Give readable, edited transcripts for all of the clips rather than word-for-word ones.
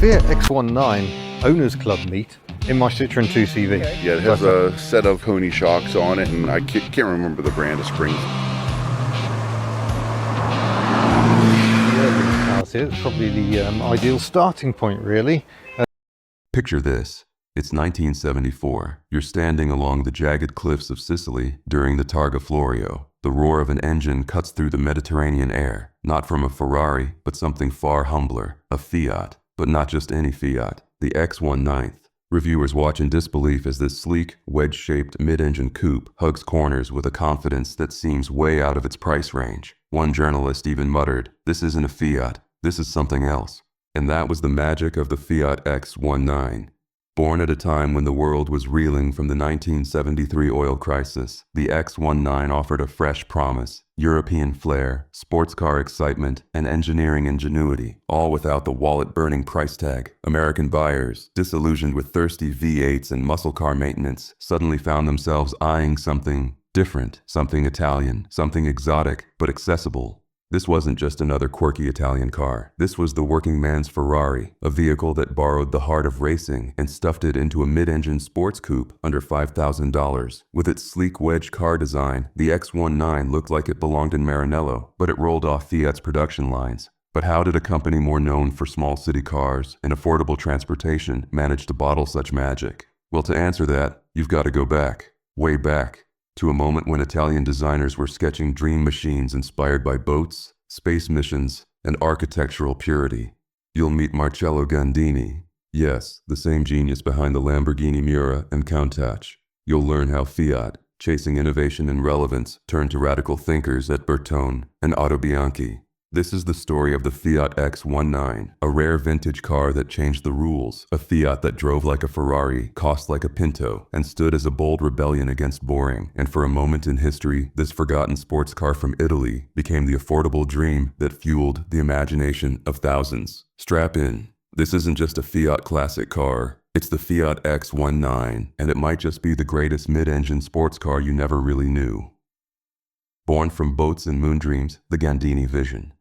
Fiat X1 Owners Club meet in my Citroen 2CV. Yeah, it has a set of Coney shocks on it, and I can't remember the brand of springs. It's probably the ideal starting point, really. Picture this. It's 1974. You're standing along the jagged cliffs of Sicily during the Targa Florio. The roar of an engine cuts through the Mediterranean air, not from a Ferrari, but something far humbler, a Fiat. But not just any Fiat, the X1 Reviewers watch in disbelief as this sleek, wedge-shaped mid-engine coupe hugs corners with a confidence that seems way out of its price range. One journalist even muttered, "This isn't a Fiat, this is something else." And that was the magic of the Fiat X1. Born at a time when the world was reeling from the 1973 oil crisis, the X1 offered a fresh promise: European flair, sports car excitement, and engineering ingenuity, all without the wallet-burning price tag. American buyers, disillusioned with thirsty V8s and muscle car maintenance, suddenly found themselves eyeing something different, something Italian, something exotic, but accessible. This wasn't just another quirky Italian car. This was the working man's Ferrari, a vehicle that borrowed the heart of racing and stuffed it into a mid-engine sports coupe under $5,000. With its sleek wedge car design, the X1 looked like it belonged in Maranello, but it rolled off Fiat's production lines. But how did a company more known for small city cars and affordable transportation manage to bottle such magic? Well, to answer that, you've got to go back, way back, to a moment when Italian designers were sketching dream machines inspired by boats, space missions, and architectural purity. You'll meet Marcello Gandini. Yes, the same genius behind the Lamborghini Miura and Countach. You'll learn how Fiat, chasing innovation and relevance, turned to radical thinkers at Bertone and Autobianchi. This is the story of the Fiat X1, a rare vintage car that changed the rules, a Fiat that drove like a Ferrari, cost like a Pinto, and stood as a bold rebellion against boring. And for a moment in history, this forgotten sports car from Italy became the affordable dream that fueled the imagination of thousands. Strap in. This isn't just a Fiat classic car. It's the Fiat X1, and it might just be the greatest mid-engine sports car you never really knew. Born from boats and moon dreams, the Gandini vision.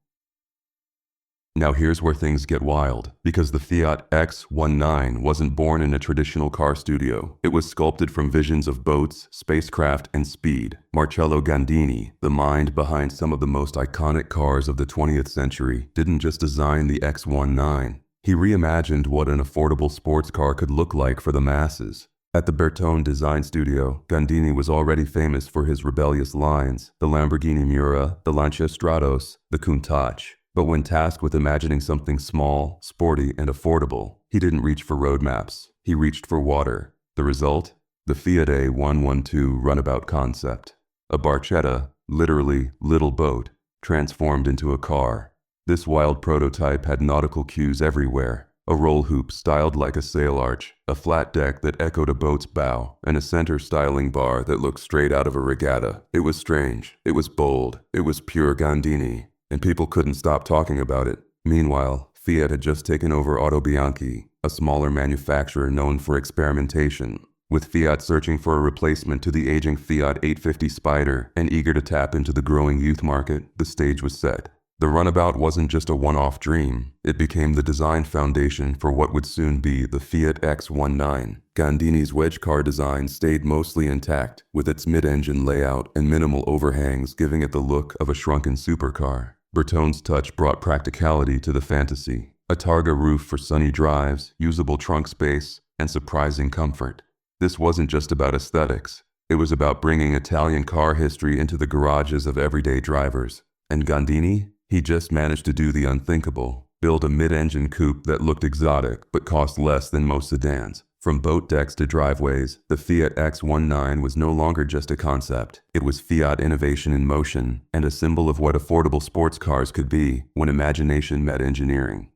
Now here's where things get wild, because the Fiat X1 wasn't born in a traditional car studio. It was sculpted from visions of boats, spacecraft, and speed. Marcello Gandini, the mind behind some of the most iconic cars of the 20th century, didn't just design the X1. He reimagined what an affordable sports car could look like for the masses. At the Bertone design studio, Gandini was already famous for his rebellious lines, the Lamborghini Miura, the Lancia Stratos, the Countach. But when tasked with imagining something small, sporty, and affordable, he didn't reach for roadmaps. He reached for water. The result? The Fiat A112 runabout concept. A barchetta, literally little boat, transformed into a car. This wild prototype had nautical cues everywhere. A roll hoop styled like a sail arch, a flat deck that echoed a boat's bow, and a center styling bar that looked straight out of a regatta. It was strange. It was bold. It was pure Gandini. And people couldn't stop talking about it. Meanwhile, Fiat had just taken over Autobianchi, a smaller manufacturer known for experimentation. With Fiat searching for a replacement to the aging Fiat 850 Spider and eager to tap into the growing youth market, the stage was set. The runabout wasn't just a one-off dream. It became the design foundation for what would soon be the Fiat X1. Gandini's wedge car design stayed mostly intact, with its mid-engine layout and minimal overhangs giving it the look of a shrunken supercar. Bertone's touch brought practicality to the fantasy. A Targa roof for sunny drives, usable trunk space, and surprising comfort. This wasn't just about aesthetics. It was about bringing Italian car history into the garages of everyday drivers. And Gandini? He just managed to do the unthinkable. Build a mid-engine coupe that looked exotic but cost less than most sedans. From boat decks to driveways, the Fiat X1 was no longer just a concept. It was Fiat innovation in motion, and a symbol of what affordable sports cars could be when imagination met engineering.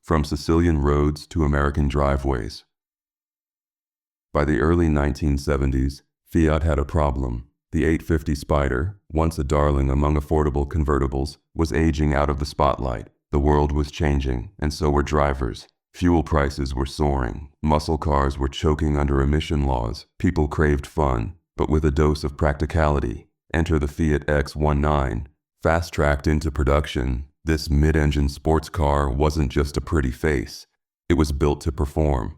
From Sicilian roads to American driveways. By the early 1970s, Fiat had a problem. The 850 Spider, once a darling among affordable convertibles, was aging out of the spotlight. The world was changing, and so were drivers. Fuel prices were soaring. Muscle cars were choking under emission laws. People craved fun, but with a dose of practicality. Enter the Fiat X1, fast-tracked into production. This mid-engine sports car wasn't just a pretty face. It was built to perform.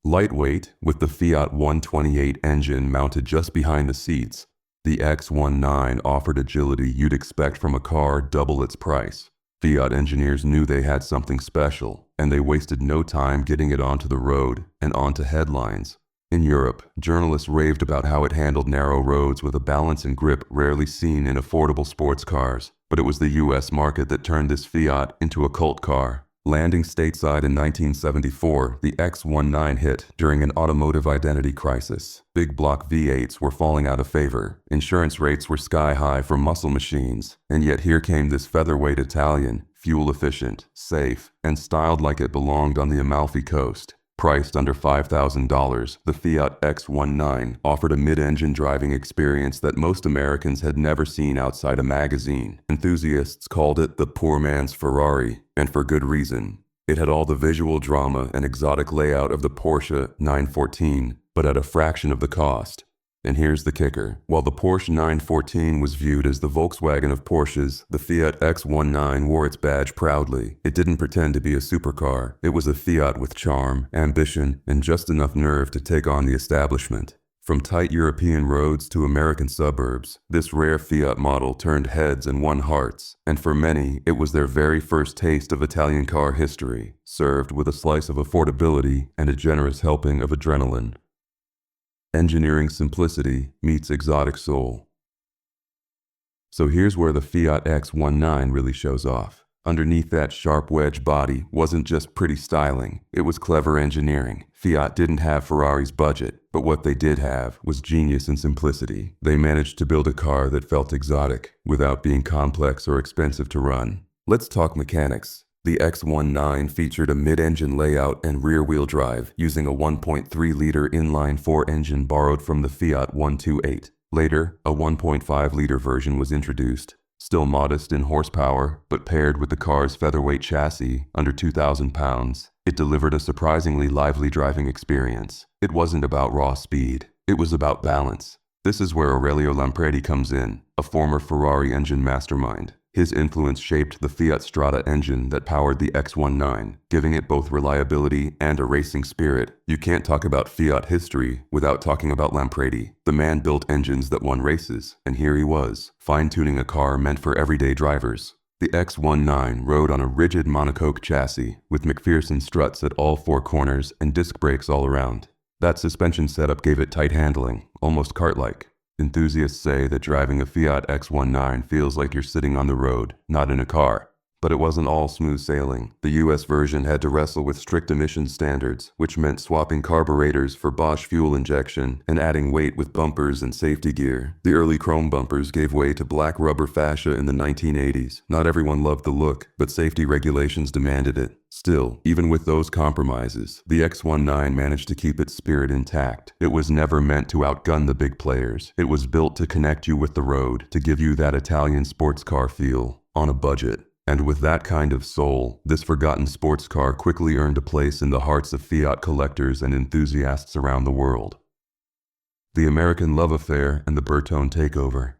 Lightweight, with the Fiat 128 engine mounted just behind the seats, the X19 offered agility you'd expect from a car double its price. Fiat engineers knew they had something special, and they wasted no time getting it onto the road and onto headlines. In Europe, journalists raved about how it handled narrow roads with a balance and grip rarely seen in affordable sports cars. But it was the US market that turned this Fiat into a cult car. Landing stateside in 1974, the X19 hit during an automotive identity crisis. Big block V8s were falling out of favor. Insurance rates were sky high for muscle machines. And yet here came this featherweight Italian, fuel-efficient, safe, and styled like it belonged on the Amalfi Coast. Priced under $5,000, the Fiat X19 offered a mid-engine driving experience that most Americans had never seen outside a magazine. Enthusiasts called it the poor man's Ferrari, and for good reason. It had all the visual drama and exotic layout of the Porsche 914, but at a fraction of the cost. And here's the kicker. While the Porsche 914 was viewed as the Volkswagen of Porsches, the Fiat X19 wore its badge proudly. It didn't pretend to be a supercar. It was a Fiat with charm, ambition, and just enough nerve to take on the establishment. From tight European roads to American suburbs, this rare Fiat model turned heads and won hearts. And for many, it was their very first taste of Italian car history, served with a slice of affordability and a generous helping of adrenaline. Engineering simplicity meets exotic soul. So here's where the Fiat X19 really shows off. Underneath that sharp wedge body wasn't just pretty styling, it was clever engineering. Fiat didn't have Ferrari's budget, but what they did have was genius and simplicity. They managed to build a car that felt exotic, without being complex or expensive to run. Let's talk mechanics. The X19 featured a mid-engine layout and rear-wheel drive using a 1.3-liter inline-4 engine borrowed from the Fiat 128. Later, a 1.5-liter version was introduced, still modest in horsepower, but paired with the car's featherweight chassis, under 2,000 pounds, it delivered a surprisingly lively driving experience. It wasn't about raw speed, it was about balance. This is where Aurelio Lampredi comes in, a former Ferrari engine mastermind. His influence shaped the Fiat Strada engine that powered the X19, giving it both reliability and a racing spirit. You can't talk about Fiat history without talking about Lampredi. The man built engines that won races, and here he was, fine-tuning a car meant for everyday drivers. The X19 rode on a rigid monocoque chassis, with McPherson struts at all four corners and disc brakes all around. That suspension setup gave it tight handling, almost kart-like. Enthusiasts say that driving a Fiat X19 feels like you're sitting on the road, not in a car. But it wasn't all smooth sailing. The US version had to wrestle with strict emission standards, which meant swapping carburetors for Bosch fuel injection and adding weight with bumpers and safety gear. The early chrome bumpers gave way to black rubber fascia in the 1980s. Not everyone loved the look, but safety regulations demanded it. Still, even with those compromises, the X19 managed to keep its spirit intact. It was never meant to outgun the big players. It was built to connect you with the road, to give you that Italian sports car feel, on a budget. And with that kind of soul, this forgotten sports car quickly earned a place in the hearts of Fiat collectors and enthusiasts around the world. The American love affair and the Bertone takeover.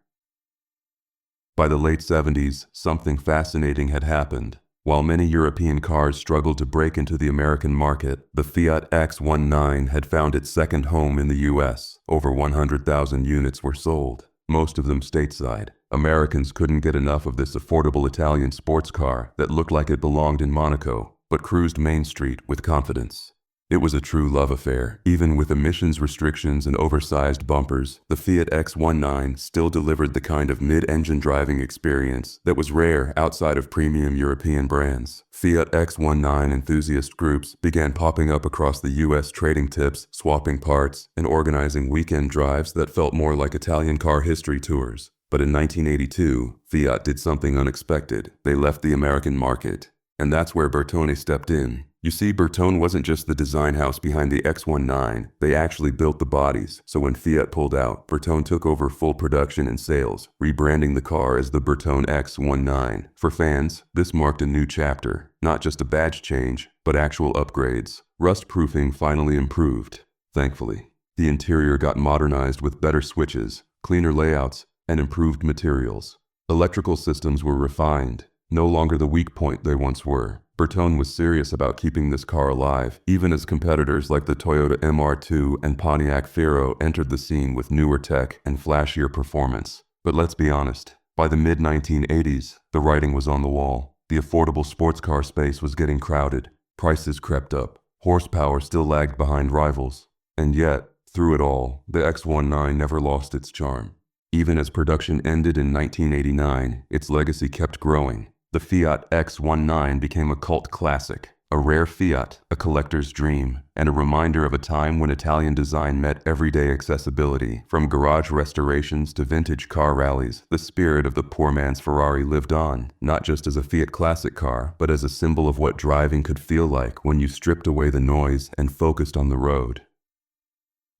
By the late 70s, something fascinating had happened. While many European cars struggled to break into the American market, the Fiat X19 had found its second home in the US. Over 100,000 units were sold, most of them stateside. Americans couldn't get enough of this affordable Italian sports car that looked like it belonged in Monaco, but cruised Main Street with confidence. It was a true love affair. Even with emissions restrictions and oversized bumpers, the Fiat X19 still delivered the kind of mid-engine driving experience that was rare outside of premium European brands. Fiat X19 enthusiast groups began popping up across the US, trading tips, swapping parts, and organizing weekend drives that felt more like Italian car history tours. But in 1982, Fiat did something unexpected. They left the American market. And that's where Bertone stepped in. You see, Bertone wasn't just the design house behind the X19, they actually built the bodies. So when Fiat pulled out, Bertone took over full production and sales, rebranding the car as the Bertone X19. For fans, this marked a new chapter. Not just a badge change, but actual upgrades. Rust proofing finally improved, thankfully. The interior got modernized with better switches, cleaner layouts, and improved materials. Electrical systems were refined. no longer the weak point they once were. Bertone was serious about keeping this car alive, even as competitors like the Toyota MR2 and Pontiac Fiero entered the scene with newer tech and flashier performance. But let's be honest, by the mid-1980s, the writing was on the wall. The affordable sports car space was getting crowded, prices crept up, horsepower still lagged behind rivals. And yet, through it all, the X19 never lost its charm. Even as production ended in 1989, its legacy kept growing. The Fiat X1 became a cult classic, a rare Fiat, a collector's dream, and a reminder of a time when Italian design met everyday accessibility. From garage restorations to vintage car rallies, the spirit of the poor man's Ferrari lived on, not just as a Fiat classic car, but as a symbol of what driving could feel like when you stripped away the noise and focused on the road.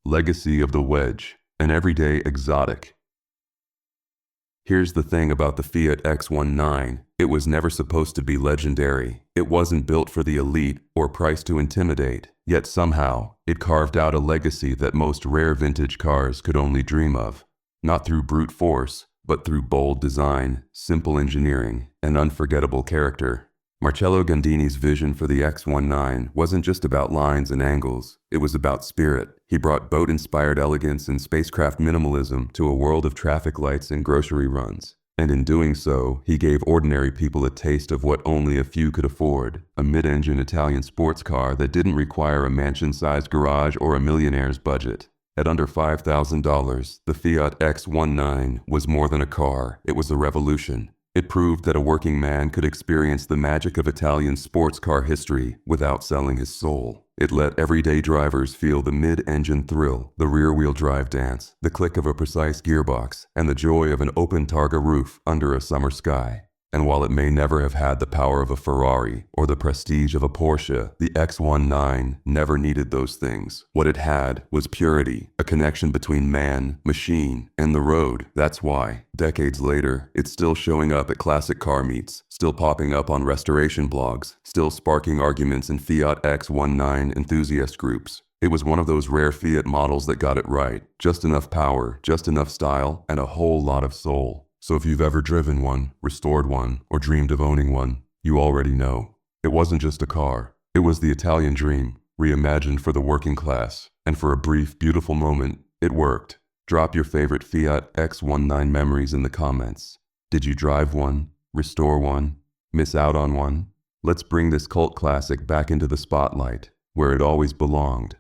Legacy of the Wedge, an everyday exotic. Here's the thing about the Fiat X19, it was never supposed to be legendary. It wasn't built for the elite or priced to intimidate, yet somehow, it carved out a legacy that most rare vintage cars could only dream of. Not through brute force, but through bold design, simple engineering, and unforgettable character. Marcello Gandini's vision for the X19 wasn't just about lines and angles, it was about spirit. He brought boat-inspired elegance and spacecraft minimalism to a world of traffic lights and grocery runs. And in doing so, he gave ordinary people a taste of what only a few could afford, a mid-engine Italian sports car that didn't require a mansion-sized garage or a millionaire's budget. At under $5,000, the Fiat X19 was more than a car, it was a revolution. It proved that a working man could experience the magic of Italian sports car history without selling his soul. It let everyday drivers feel the mid-engine thrill, the rear-wheel drive dance, the click of a precise gearbox, and the joy of an open targa roof under a summer sky. And while it may never have had the power of a Ferrari or the prestige of a Porsche, the X19 never needed those things. What it had was purity, a connection between man, machine, and the road. That's why, decades later, it's still showing up at classic car meets, still popping up on restoration blogs, still sparking arguments in Fiat X19 enthusiast groups. It was one of those rare Fiat models that got it right. Just enough power, just enough style, and a whole lot of soul. So if you've ever driven one, restored one, or dreamed of owning one, you already know. It wasn't just a car. It was the Italian dream, reimagined for the working class. And for a brief, beautiful moment, it worked. Drop your favorite Fiat X19 memories in the comments. Did you drive one, restore one, miss out on one? Let's bring this cult classic back into the spotlight, where it always belonged.